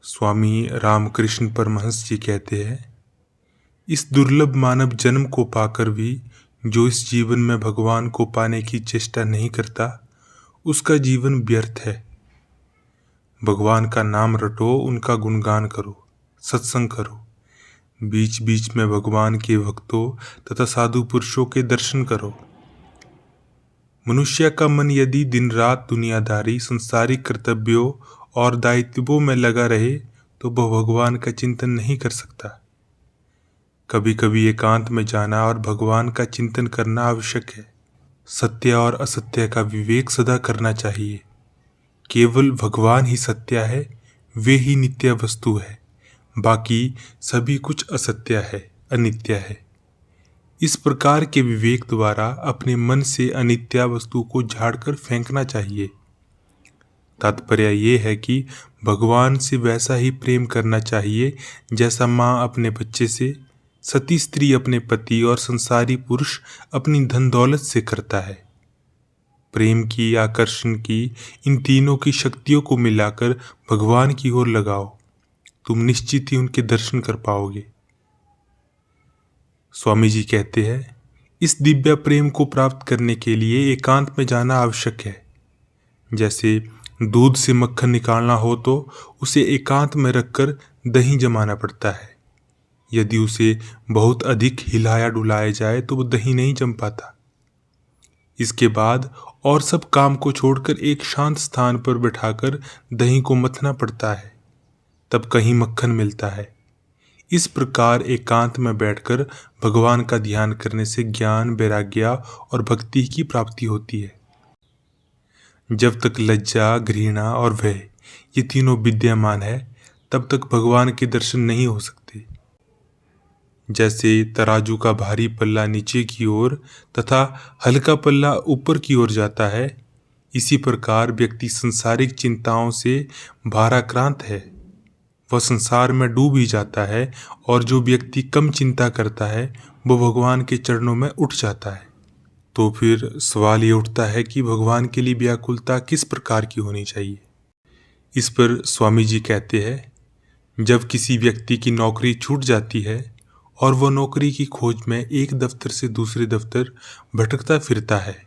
स्वामी रामकृष्ण परमहंस जी कहते हैं, इस दुर्लभ मानव जन्म को पाकर भी जो इस जीवन में भगवान को पाने की चेष्टा नहीं करता, उसका जीवन व्यर्थ है। भगवान का नाम रटो, उनका गुणगान करो, सत्संग करो, बीच बीच में भगवान के भक्तों तथा साधु पुरुषों के दर्शन करो। मनुष्य का मन यदि दिन रात दुनियादारी, संसारिक कर्तव्यों और दायित्वों में लगा रहे तो वह भगवान का चिंतन नहीं कर सकता। कभी कभी एकांत में जाना और भगवान का चिंतन करना आवश्यक है। सत्य और असत्य का विवेक सदा करना चाहिए। केवल भगवान ही सत्य है, वे ही नित्य वस्तु है, बाकी सभी कुछ असत्य है, अनित्य है। इस प्रकार के विवेक द्वारा अपने मन से अनित्य वस्तु को झाड़कर फेंकना चाहिए। तात्पर्य ये है कि भगवान से वैसा ही प्रेम करना चाहिए जैसा माँ अपने बच्चे से, सती स्त्री अपने पति और संसारी पुरुष अपनी धन दौलत से करता है। प्रेम की, आकर्षण की, इन तीनों की शक्तियों को मिलाकर भगवान की ओर लगाओ, तुम निश्चित ही उनके दर्शन कर पाओगे। स्वामी जी कहते हैं, इस दिव्य प्रेम को प्राप्त करने के लिए एकांत में जाना आवश्यक है। जैसे दूध से मक्खन निकालना हो तो उसे एकांत में रखकर दही जमाना पड़ता है। यदि उसे बहुत अधिक हिलाया डुलाया जाए तो वह दही नहीं जम पाता। इसके बाद और सब काम को छोड़कर एक शांत स्थान पर बैठाकर दही को मथना पड़ता है, तब कहीं मक्खन मिलता है। इस प्रकार एकांत में बैठकर भगवान का ध्यान करने से ज्ञान, वैराग्य और भक्ति की प्राप्ति होती है। जब तक लज्जा, घृणा और भय ये तीनों विद्यमान है, तब तक भगवान के दर्शन नहीं हो सकते। जैसे तराजू का भारी पल्ला नीचे की ओर तथा हल्का पल्ला ऊपर की ओर जाता है, इसी प्रकार व्यक्ति संसारिक चिंताओं से भाराक्रांत है, वह संसार में डूब ही जाता है, और जो व्यक्ति कम चिंता करता है वह भगवान के चरणों में उठ जाता है। तो फिर सवाल ये उठता है कि भगवान के लिए व्याकुलता किस प्रकार की होनी चाहिए। इस पर स्वामी जी कहते हैं, जब किसी व्यक्ति की नौकरी छूट जाती है और वह नौकरी की खोज में एक दफ्तर से दूसरे दफ्तर भटकता फिरता है,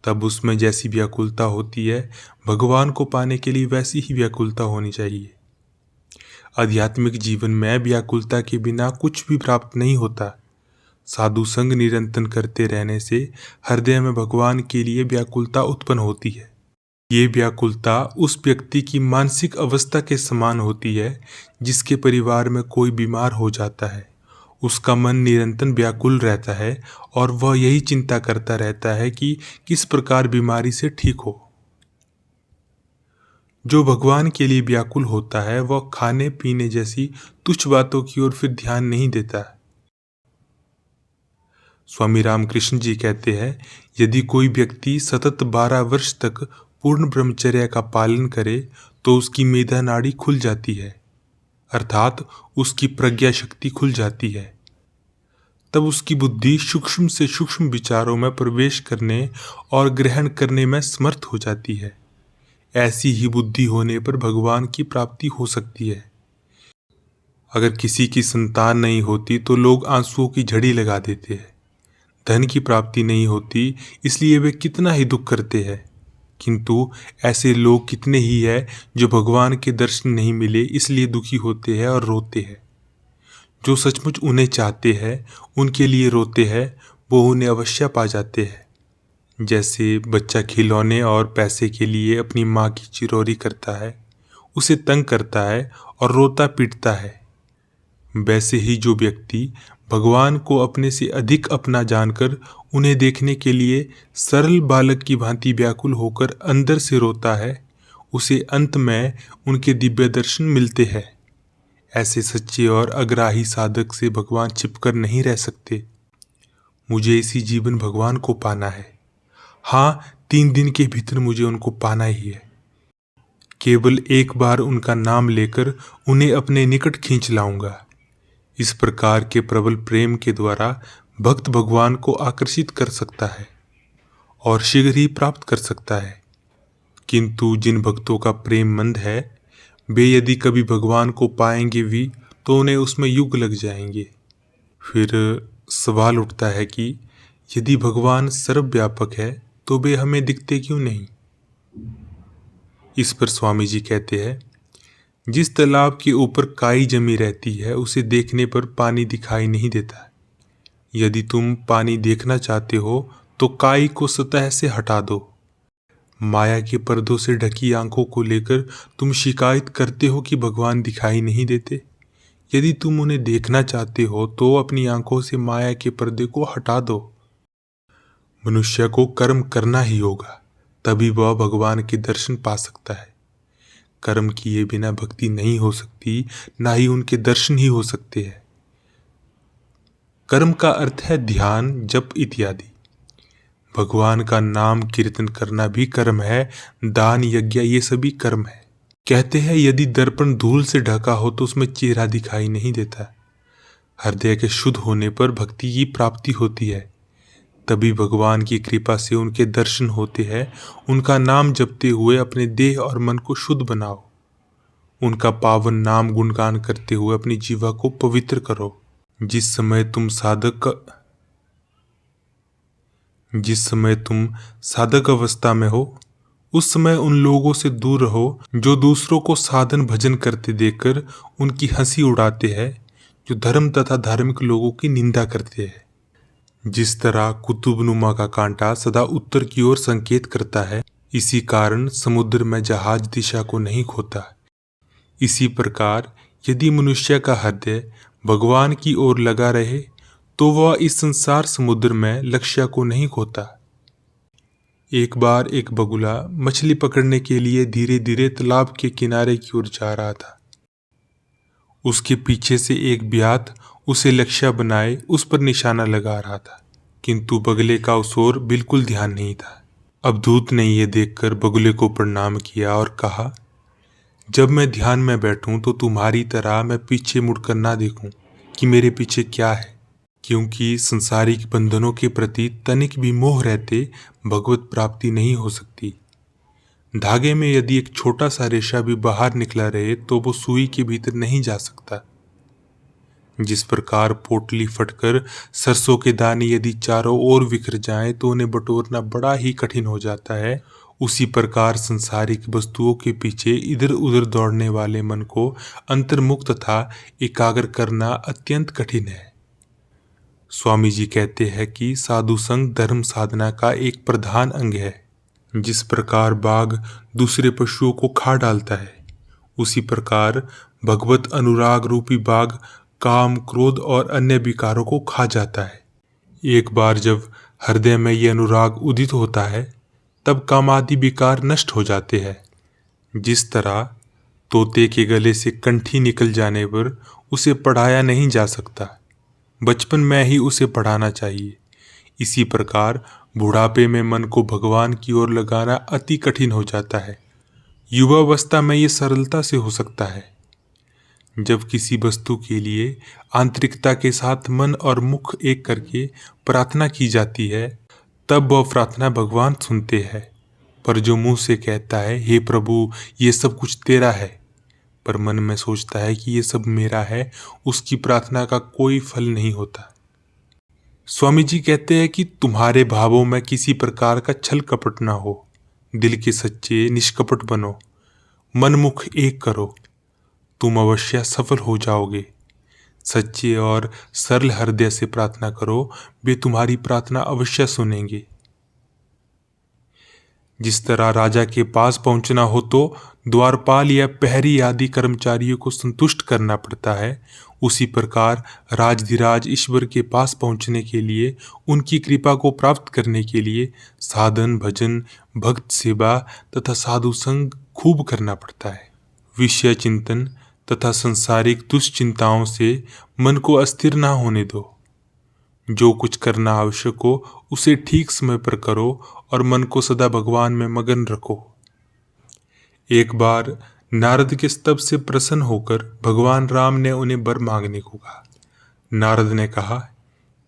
तब उसमें जैसी व्याकुलता होती है, भगवान को पाने के लिए वैसी ही व्याकुलता होनी चाहिए। आध्यात्मिक जीवन में व्याकुलता के बिना कुछ भी प्राप्त नहीं होता। साधु संग निरंतर करते रहने से हृदय में भगवान के लिए व्याकुलता उत्पन्न होती है। ये व्याकुलता उस व्यक्ति की मानसिक अवस्था के समान होती है जिसके परिवार में कोई बीमार हो जाता है। उसका मन निरंतर व्याकुल रहता है और वह यही चिंता करता रहता है कि किस प्रकार बीमारी से ठीक हो। जो भगवान के लिए व्याकुल होता है वह खाने पीने जैसी तुच्छ बातों की ओर फिर ध्यान नहीं देता। स्वामी रामकृष्ण जी कहते हैं, यदि कोई व्यक्ति सतत 12 वर्ष तक पूर्ण ब्रह्मचर्य का पालन करे तो उसकी मेधा नाड़ी खुल जाती है, अर्थात उसकी प्रज्ञा शक्ति खुल जाती है। तब उसकी बुद्धि सूक्ष्म से सूक्ष्म विचारों में प्रवेश करने और ग्रहण करने में समर्थ हो जाती है। ऐसी ही बुद्धि होने पर भगवान की प्राप्ति हो सकती है। अगर किसी की संतान नहीं होती तो लोग आंसुओं की झड़ी लगा देते हैं। धन की प्राप्ति नहीं होती इसलिए वे कितना ही दुख करते हैं, किंतु ऐसे लोग कितने ही हैं जो भगवान के दर्शन नहीं मिले इसलिए दुखी होते हैं और रोते हैं। जो सचमुच उन्हें चाहते हैं, उनके लिए रोते हैं, वो उन्हें अवश्य पा जाते हैं। जैसे बच्चा खिलौने और पैसे के लिए अपनी माँ की चिरौरी करता है, उसे तंग करता है और रोता पीटता है, वैसे ही जो व्यक्ति भगवान को अपने से अधिक अपना जानकर उन्हें देखने के लिए सरल बालक की भांति व्याकुल होकर अंदर से रोता है, उसे अंत में उनके दिव्य दर्शन मिलते हैं। ऐसे सच्चे और अग्राही साधक से भगवान छिपकर नहीं रह सकते। मुझे इसी जीवन भगवान को पाना है। हाँ, 3 दिन के भीतर मुझे उनको पाना ही है। केवल एक बार उनका नाम लेकर उन्हें अपने निकट खींच लाऊंगा। इस प्रकार के प्रबल प्रेम के द्वारा भक्त भगवान को आकर्षित कर सकता है और शीघ्र ही प्राप्त कर सकता है। किंतु जिन भक्तों का प्रेम मंद है, वे यदि कभी भगवान को पाएंगे भी तो उन्हें उसमें युग लग जाएंगे। फिर सवाल उठता है कि यदि भगवान सर्वव्यापक है तो वे हमें दिखते क्यों नहीं? इस पर स्वामी जी कहते हैं, जिस तालाब के ऊपर काई जमी रहती है उसे देखने पर पानी दिखाई नहीं देता। यदि तुम पानी देखना चाहते हो तो काई को सतह से हटा दो। माया के पर्दों से ढकी आंखों को लेकर तुम शिकायत करते हो कि भगवान दिखाई नहीं देते। यदि तुम उन्हें देखना चाहते हो तो अपनी आंखों से माया के पर्दे को हटा दो। मनुष्य को कर्म करना ही होगा, तभी वह भगवान के दर्शन पा सकता है। कर्म किए बिना भक्ति नहीं हो सकती, ना ही उनके दर्शन ही हो सकते हैं। कर्म का अर्थ है ध्यान, जप इत्यादि। भगवान का नाम कीर्तन करना भी कर्म है, दान यज्ञ ये सभी कर्म है। कहते हैं यदि दर्पण धूल से ढका हो तो उसमें चेहरा दिखाई नहीं देता। हृदय के शुद्ध होने पर भक्ति की प्राप्ति होती है, तभी भगवान की कृपा से उनके दर्शन होते हैं। उनका नाम जपते हुए अपने देह और मन को शुद्ध बनाओ। उनका पावन नाम गुणगान करते हुए अपनी जीवा को पवित्र करो। जिस समय तुम साधक अवस्था में हो उस समय उन लोगों से दूर रहो जो दूसरों को साधन भजन करते देखकर उनकी हंसी उड़ाते हैं, जो धर्म तथा धार्मिक लोगों की निंदा करते हैं। जिस तरह कुतुबनुमा का कांटा सदा उत्तर की ओर संकेत करता है, इसी कारण समुद्र में जहाज दिशा को नहीं खोता। इसी प्रकार यदि मनुष्य का हृदय भगवान की ओर लगा रहे तो वह इस संसार समुद्र में लक्ष्य को नहीं खोता। एक बार एक बगुला मछली पकड़ने के लिए धीरे धीरे तालाब के किनारे की ओर जा रहा था। उसके पीछे से एक ब्यात उसे लक्ष्य बनाए उस पर निशाना लगा रहा था, किंतु बगुले का उस ओर बिल्कुल ध्यान नहीं था। अब दूत ने यह देखकर बगुले को प्रणाम किया और कहा, जब मैं ध्यान में बैठूं तो तुम्हारी तरह मैं पीछे मुड़कर ना देखूं कि मेरे पीछे क्या है, क्योंकि संसारिक बंधनों के प्रति तनिक भी मोह रहते भगवत प्राप्ति नहीं हो सकती। धागे में यदि एक छोटा सा रेशा भी बाहर निकला रहे तो वो सुई के भीतर नहीं जा सकता। जिस प्रकार पोटली फटकर सरसों के दाने यदि चारों ओर बिखर जाएं तो उन्हें बटोरना बड़ा ही कठिन हो जाता है, उसी प्रकार संसारिक वस्तुओं के पीछे इधर उधर दौड़ने वाले मन को अंतर्मुख तथा एकाग्र करना अत्यंत कठिन है। स्वामी जी कहते हैं कि साधु संग धर्म साधना का एक प्रधान अंग है। जिस प्रकार बाघ दूसरे पशुओं को खा डालता है, उसी प्रकार भगवत अनुराग रूपी बाघ काम, क्रोध और अन्य विकारों को खा जाता है। एक बार जब हृदय में यह अनुराग उदित होता है तब कामादि विकार नष्ट हो जाते हैं। जिस तरह तोते के गले से कंठी निकल जाने पर उसे पढ़ाया नहीं जा सकता, बचपन में ही उसे पढ़ाना चाहिए, इसी प्रकार बुढ़ापे में मन को भगवान की ओर लगाना अति कठिन हो जाता है। युवावस्था में ये सरलता से हो सकता है। जब किसी वस्तु के लिए आंतरिकता के साथ मन और मुख एक करके प्रार्थना की जाती है तब वह प्रार्थना भगवान सुनते हैं। पर जो मुंह से कहता है हे प्रभु ये सब कुछ तेरा है, पर मन में सोचता है कि ये सब मेरा है, उसकी प्रार्थना का कोई फल नहीं होता। स्वामी जी कहते हैं कि तुम्हारे भावों में किसी प्रकार का छल कपट ना हो, दिल के सच्चे निष्कपट बनो, मन मुख एक करो, तुम अवश्य सफल हो जाओगे। सच्चे और सरल हृदय से प्रार्थना करो, वे तुम्हारी प्रार्थना अवश्य सुनेंगे। जिस तरह राजा के पास पहुंचना हो तो द्वारपाल या प्रहरी आदि कर्मचारियों को संतुष्ट करना पड़ता है, उसी प्रकार राजधिराज ईश्वर के पास पहुंचने के लिए, उनकी कृपा को प्राप्त करने के लिए साधन भजन, भक्त सेवा तथा साधु संग खूब करना पड़ता है। विषय चिंतन तथा संसारिक दुश्चिंताओं से मन को अस्थिर ना होने दो। जो कुछ करना आवश्यक हो उसे ठीक समय पर करो और मन को सदा भगवान में मगन रखो। एक बार नारद के स्तव से प्रसन्न होकर भगवान राम ने उन्हें वर मांगने को कहा। नारद ने कहा,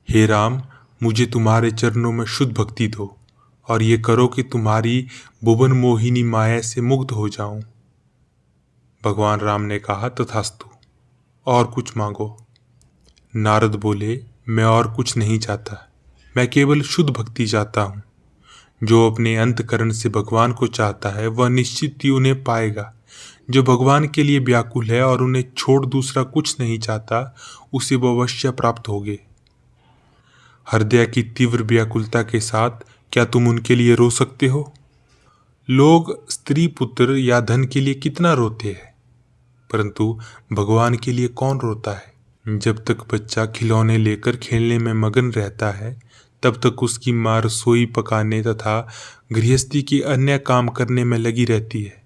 हे राम, मुझे तुम्हारे चरणों में शुद्ध भक्ति दो और ये करो कि तुम्हारी भुवन मोहिनी माया से मुक्त हो जाऊं। भगवान राम ने कहा, तथास्तु, और कुछ मांगो। नारद बोले, मैं और कुछ नहीं चाहता, मैं केवल शुद्ध भक्ति चाहता हूँ। जो अपने अंतकरण से भगवान को चाहता है वह निश्चित ही उन्हें पाएगा। जो भगवान के लिए व्याकुल है और उन्हें छोड़ दूसरा कुछ नहीं चाहता, उसे वो अवश्य प्राप्त होगे। हृदय की तीव्र व्याकुलता के साथ क्या तुम उनके लिए रो सकते हो? लोग स्त्री, पुत्र या धन के लिए कितना रोते हैं, परंतु भगवान के लिए कौन रोता है? जब तक बच्चा खिलौने लेकर खेलने में मगन रहता है, तब तक उसकी माँ रसोई पकाने तथा गृहस्थी के अन्य काम करने में लगी रहती है।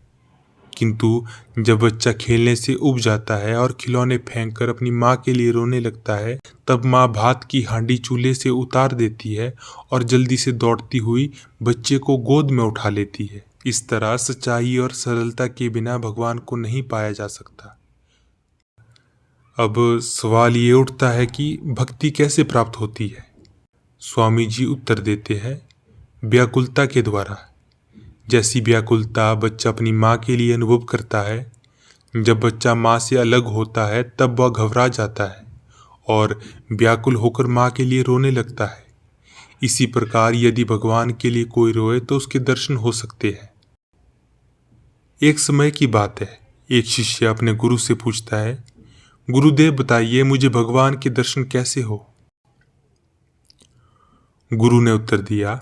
किंतु जब बच्चा खेलने से उब जाता है और खिलौने फेंककर अपनी माँ के लिए रोने लगता है, तब माँ भात की हांडी चूल्हे से उतार देती है और जल्दी से दौड़ती हुई बच्चे को गोद में उठा लेती है। इस तरह सच्चाई और सरलता के बिना भगवान को नहीं पाया जा सकता। अब सवाल ये उठता है कि भक्ति कैसे प्राप्त होती है? स्वामी जी उत्तर देते हैं, व्याकुलता के द्वारा। जैसी व्याकुलता बच्चा अपनी माँ के लिए अनुभव करता है, जब बच्चा माँ से अलग होता है तब वह घबरा जाता है और व्याकुल होकर माँ के लिए रोने लगता है। इसी प्रकार यदि भगवान के लिए कोई रोए तो उसके दर्शन हो सकते हैं। एक समय की बात है, एक शिष्य अपने गुरु से पूछता है, गुरुदेव बताइए मुझे भगवान के दर्शन कैसे हो? गुरु ने उत्तर दिया,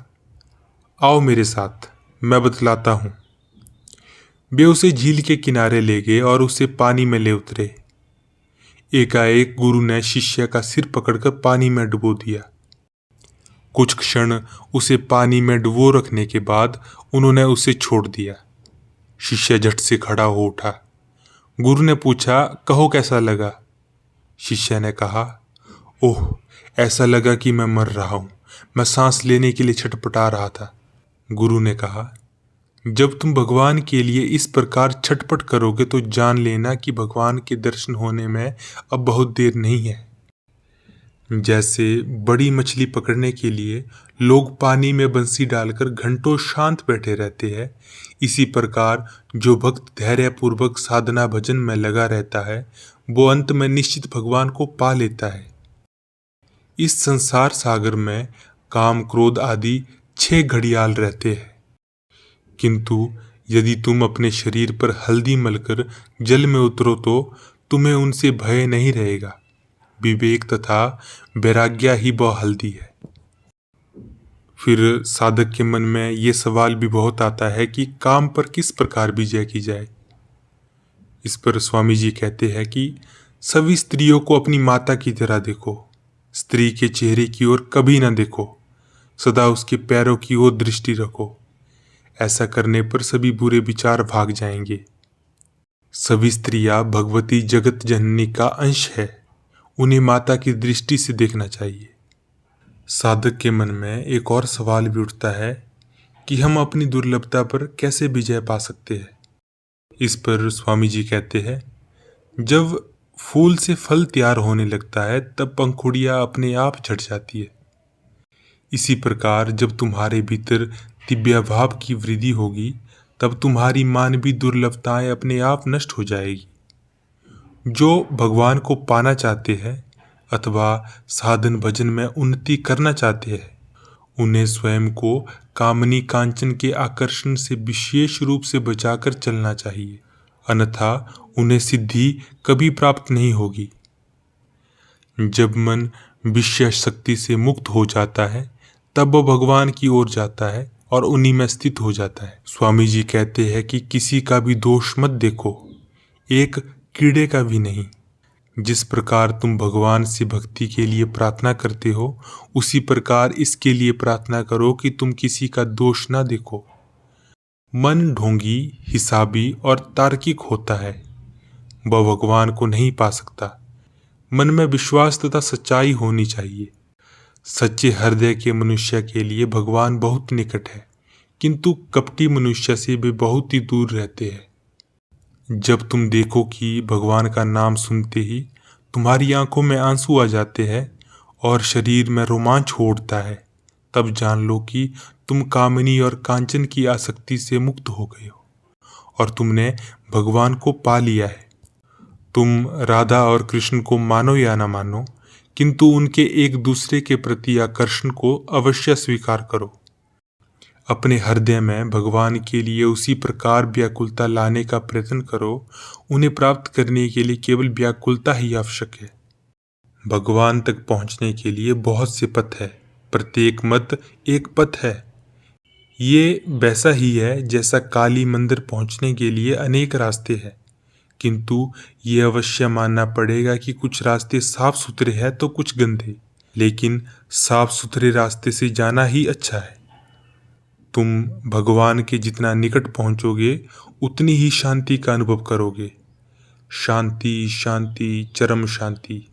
आओ मेरे साथ, मैं बतलाता हूं। वे उसे झील के किनारे ले गए और उसे पानी में ले उतरे। एकाएक गुरु ने शिष्य का सिर पकड़कर पानी में डुबो दिया। कुछ क्षण उसे पानी में डुबो रखने के बाद उन्होंने उसे छोड़ दिया। शिष्य झट से खड़ा हो उठा। गुरु ने पूछा, कहो कैसा लगा? शिष्य ने कहा, ओह, ऐसा लगा कि मैं मर रहा हूं, मैं सांस लेने के लिए छटपटा रहा था। गुरु ने कहा, जब तुम भगवान के लिए इस प्रकार छटपट करोगे तो जान लेना कि भगवान के दर्शन होने में अब बहुत देर नहीं है। जैसे बड़ी मछली पकड़ने के लिए लोग पानी में बंसी डालकर घंटों शांत बैठे रहते हैं, इसी प्रकार जो भक्त धैर्यपूर्वक साधना भजन में लगा रहता है वो अंत में निश्चित भगवान को पा लेता है। इस संसार सागर में काम, क्रोध आदि 6 घड़ियाल रहते हैं, किंतु यदि तुम अपने शरीर पर हल्दी मलकर जल में उतरो तो तुम्हें उनसे भय नहीं रहेगा। विवेक तथा वैराग्य ही वह हल्दी है। फिर साधक के मन में ये सवाल भी बहुत आता है कि काम पर किस प्रकार विजय की जाए। इस पर स्वामी जी कहते हैं कि सभी स्त्रियों को अपनी माता की तरह देखो, स्त्री के चेहरे की ओर कभी ना देखो, सदा उसके पैरों की ओर दृष्टि रखो। ऐसा करने पर सभी बुरे विचार भाग जाएंगे। सभी स्त्रियां भगवती जगत जननी का अंश है, उन्हें माता की दृष्टि से देखना चाहिए। साधक के मन में एक और सवाल भी उठता है कि हम अपनी दुर्लभता पर कैसे विजय पा सकते हैं। इस पर स्वामी जी कहते हैं, जब फूल से फल तैयार होने लगता है तब पंखुड़ियां अपने आप झड़ जाती है। इसी प्रकार जब तुम्हारे भीतर दिव्य भाव की वृद्धि होगी तब तुम्हारी मानवीय दुर्लभताएं अपने आप नष्ट हो जाएगी। जो भगवान को पाना चाहते हैं अथवा साधन भजन में उन्नति करना चाहते हैं, उन्हें स्वयं को कामनी कांचन के आकर्षण से विशेष रूप से बचाकर चलना चाहिए, अन्यथा उन्हें सिद्धि कभी प्राप्त नहीं होगी। जब मन विषय शक्ति से मुक्त हो जाता है तब वह भगवान की ओर जाता है और उन्हीं में स्थित हो जाता है। स्वामी जी कहते हैं कि किसी का भी दोष मत देखो, एक कीड़े का भी नहीं। जिस प्रकार तुम भगवान से भक्ति के लिए प्रार्थना करते हो, उसी प्रकार इसके लिए प्रार्थना करो कि तुम किसी का दोष ना देखो। मन ढोंगी, हिसाबी और तार्किक होता है, वह भगवान को नहीं पा सकता। मन में विश्वास तथा सच्चाई होनी चाहिए। सच्चे हृदय के मनुष्य के लिए भगवान बहुत निकट है, किंतु कपटी मनुष्य से वे बहुत ही दूर रहते हैं। जब तुम देखो कि भगवान का नाम सुनते ही तुम्हारी आंखों में आंसू आ जाते हैं और शरीर में रोमांच उठता है, तब जान लो कि तुम कामनी और कांचन की आसक्ति से मुक्त हो गए हो और तुमने भगवान को पा लिया है। तुम राधा और कृष्ण को मानो या ना मानो, किंतु उनके एक दूसरे के प्रति आकर्षण को अवश्य स्वीकार करो। अपने हृदय में भगवान के लिए उसी प्रकार व्याकुलता लाने का प्रयत्न करो। उन्हें प्राप्त करने के लिए केवल व्याकुलता ही आवश्यक है। भगवान तक पहुंचने के लिए बहुत से पथ है, प्रत्येक मत एक पथ है। ये वैसा ही है जैसा काली मंदिर पहुंचने के लिए अनेक रास्ते हैं, किंतु ये अवश्य मानना पड़ेगा कि कुछ रास्ते साफ सुथरे हैं तो कुछ गंदे, लेकिन साफ सुथरे रास्ते से जाना ही अच्छा है। तुम भगवान के जितना निकट पहुंचोगे उतनी ही शांति का अनुभव करोगे। शांति शांति चरम शांति।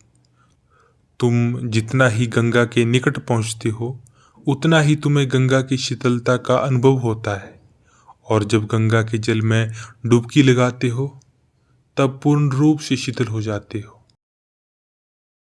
तुम जितना ही गंगा के निकट पहुंचते हो उतना ही तुम्हें गंगा की शीतलता का अनुभव होता है, और जब गंगा के जल में डुबकी लगाते हो तब पूर्ण रूप से शीतल हो जाते हो।